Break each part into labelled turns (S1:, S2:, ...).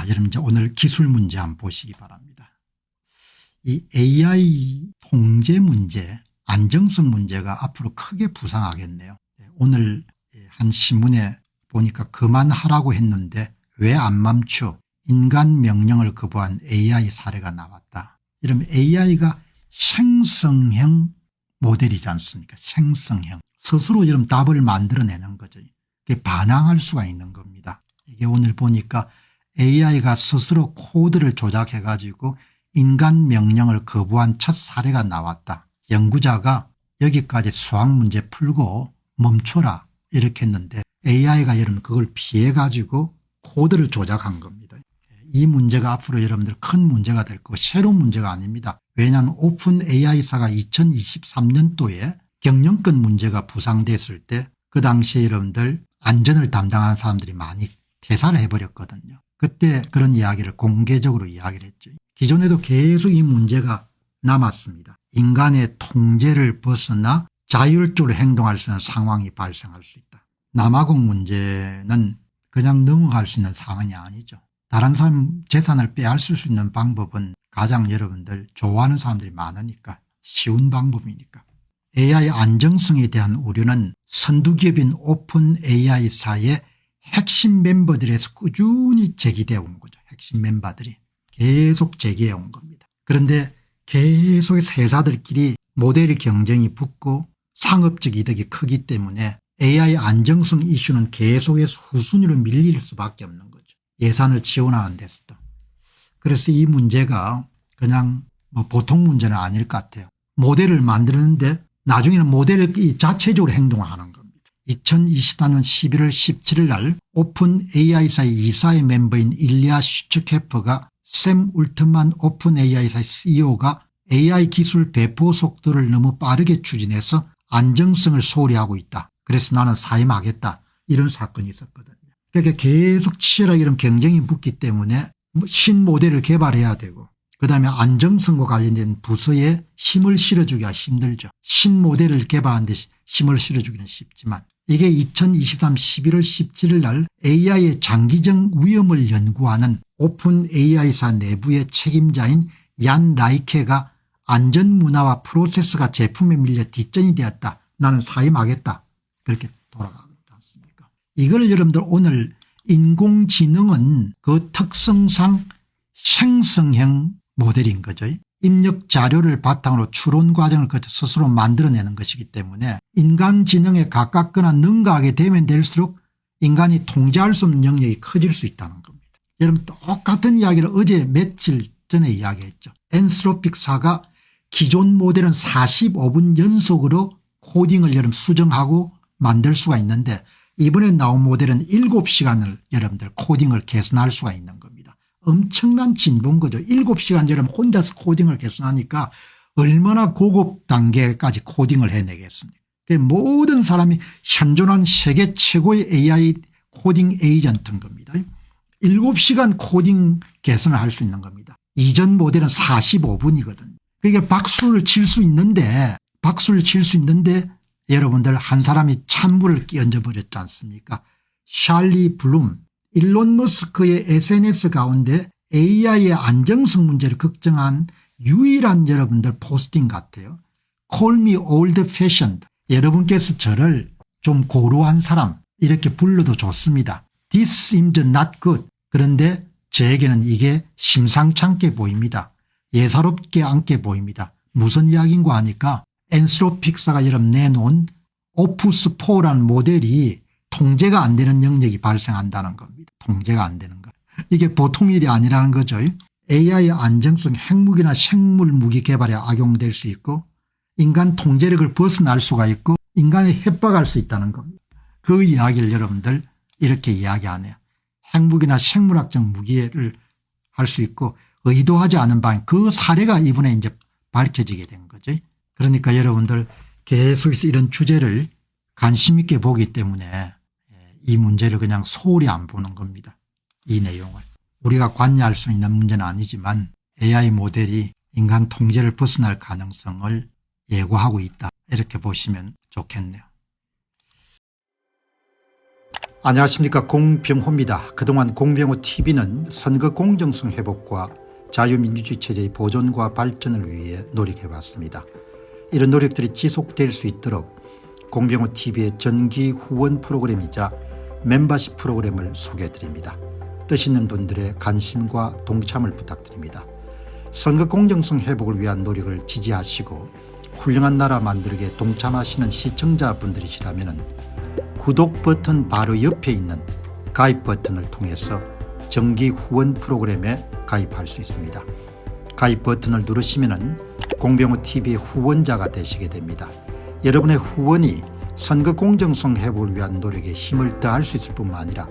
S1: 여러분 이제 오늘 기술 문제 한번 보시기 바랍니다. 이 AI 통제 문제, 안정성 문제가 앞으로 크게 부상하겠네요. 오늘 한 신문에 보니까 그만하라고 했는데 왜 안 멈춰, 인간 명령을 거부한 AI 사례가 나왔다. 이러면 AI가 생성형 모델이지 않습니까? 생성형. 스스로 이런 답을 만들어내는 거죠. 그게 반항할 수가 있는 겁니다. 이게 오늘 보니까 AI가 스스로 코드를 조작해 가지고 인간 명령을 거부한 첫 사례가 나왔다. 연구자가 여기까지 수학 문제 풀고 멈춰라 이렇게 했는데 AI가 여러분 그걸 피해 가지고 코드를 조작한 겁니다. 이 문제가 앞으로 여러분들 큰 문제가 될 거고 새로운 문제가 아닙니다. 왜냐하면 오픈 AI사가 2023년도에 경영권 문제가 부상됐을 때 그 당시에 여러분들 안전을 담당하는 사람들이 많이 퇴사를 해버렸거든요. 그때 그런 이야기를 공개적으로 이야기를 했죠. 기존에도 계속 이 문제가 남았습니다. 인간의 통제를 벗어나 자율적으로 행동할 수 있는 상황이 발생할 수 있다. 남아공 문제는 그냥 넘어갈 수 있는 상황이 아니죠. 다른 사람 재산을 빼앗을 수 있는 방법은 가장 여러분들 좋아하는 사람들이 많으니까 쉬운 방법이니까. AI 안정성에 대한 우려는 선두기업인 오픈 AI사의 핵심 멤버들에서 꾸준히 제기되어 온 거죠. 핵심 멤버들이 계속 제기해 온 겁니다. 그런데 계속해서 회사들끼리 모델 경쟁이 붙고 상업적 이득이 크기 때문에 AI 안정성 이슈는 계속해서 후순위로 밀릴 수밖에 없는 거죠. 예산을 지원하는 데서도. 그래서 이 문제가 그냥 보통 문제는 아닐 것 같아요. 모델을 만드는데 나중에는 모델이 자체적으로 행동하는 겁니다. 2024년 11월 17일 날 오픈 AI사의 이사의 멤버인 일리아 슈츠케퍼가 샘 울트만 오픈 AI사의 CEO가 AI 기술 배포 속도를 너무 빠르게 추진해서 안정성을 소홀히 하고 있다. 그래서 나는 사임하겠다. 이런 사건이 있었거든요. 그러니까 계속 치열하게 이런 경쟁이 붙기 때문에 신모델을 개발해야 되고 그다음에 안정성과 관련된 부서에 힘을 실어주기가 힘들죠. 신모델을 개발하는 데 힘을 실어주기는 쉽지만 이게 2023 11월 17일 날 AI의 장기적 위험을 연구하는 오픈 AI사 내부의 책임자인 얀 라이케가 안전문화와 프로세스가 제품에 밀려 뒷전이 되었다. 나는 사임하겠다. 그렇게 돌아가지 않습니까? 이걸 여러분들 오늘 인공지능은 그 특성상 생성형 모델인 거죠. 입력 자료를 바탕으로 추론 과정을 거쳐 스스로 만들어내는 것이기 때문에 인간지능에 가깝거나 능가하게 되면 될수록 인간이 통제할 수 없는 영역이 커질 수 있다는 겁니다. 여러분 똑같은 이야기를 어제 며칠 전에 이야기했죠. 엔스로픽사가 기존 모델은 45분 연속으로 코딩을 여러분 수정하고 만들 수가 있는데 이번에 나온 모델은 7시간을 여러분들 코딩을 개선할 수가 있는 겁니다. 엄청난 진보인 거죠. 7시간 여러분 혼자서 코딩을 개선하니까 얼마나 고급 단계까지 코딩을 해내겠습니까? 모든 사람이 현존한 세계 최고의 AI 코딩 에이전트인 겁니다. 7시간 코딩 개선을 할 수 있는 겁니다. 이전 모델은 45분이거든요. 그러니까 박수를 칠 수 있는데 여러분들 한 사람이 찬물을 끼얹어 버렸지 않습니까? 샬리 블룸, 일론 머스크의 SNS 가운데 AI의 안정성 문제를 걱정한 유일한 여러분들 포스팅 같아요. Call me old fashioned. 여러분께서 저를 좀 고루한 사람 이렇게 불러도 좋습니다. This seems not good. 그런데 저에게는 이게 심상찮게 보입니다. 예사롭게 않게 보입니다. 무슨 이야기인가 하니까 엔스로픽사가 여러분 내놓은 오프스4라는 모델이 통제가 안 되는 영역이 발생한다는 겁니다. 통제가 안 되는 것. 이게 보통 일이 아니라는 거죠. AI의 안정성 핵무기나 생물 무기 개발에 악용될 수 있고 인간 통제력을 벗어날 수가 있고 인간에 협박할 수 있다는 겁니다. 그 이야기를 여러분들 이렇게 이야기하네요. 핵무기나 생물학적 무기를 할 수 있고 의도하지 않은 방향 그 사례가 이번에 이제 밝혀지게 된 거죠. 그러니까 여러분들 계속해서 이런 주제를 관심 있게 보기 때문에 이 문제를 그냥 소홀히 안 보는 겁니다. 이 내용을. 우리가 관여할 수 있는 문제는 아니지만 AI 모델이 인간 통제를 벗어날 가능성을 예고하고 있다. 이렇게 보시면 좋겠네요. 안녕하십니까, 공병호입니다. 그동안 공병호TV는 선거 공정성 회복과 자유민주주의 체제의 보존과 발전을 위해 노력해왔습니다. 이런 노력들이 지속될 수 있도록 공병호TV의 정기 후원 프로그램이자 멤버십 프로그램을 소개해드립니다. 뜻 있는 분들의 관심과 동참을 부탁드립니다. 선거 공정성 회복을 위한 노력을 지지하시고 훌륭한 나라 만들기에 동참하시는 시청자분들이시라면 구독 버튼 바로 옆에 있는 가입 버튼을 통해서 정기 후원 프로그램에 가입할 수 있습니다. 가입 버튼을 누르시면 공병호TV의 후원자가 되시게 됩니다. 여러분의 후원이 선거 공정성 회복을 위한 노력에 힘을 더할 수 있을 뿐만 아니라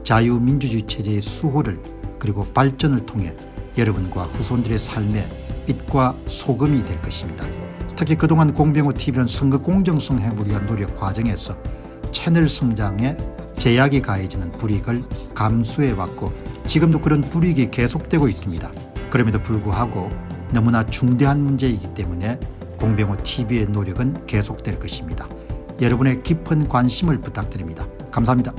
S1: 자유민주주의 체제의 수호를 그리고 발전을 통해 여러분과 후손들의 삶에 빛과 소금이 될 것입니다. 특히 그동안 공병호TV는 선거 공정성 회복을 위한 노력 과정에서 채널 성장에 제약이 가해지는 불이익을 감수해왔고 지금도 그런 불이익이 계속되고 있습니다. 그럼에도 불구하고 너무나 중대한 문제이기 때문에 공병호TV의 노력은 계속될 것입니다. 여러분의 깊은 관심을 부탁드립니다. 감사합니다.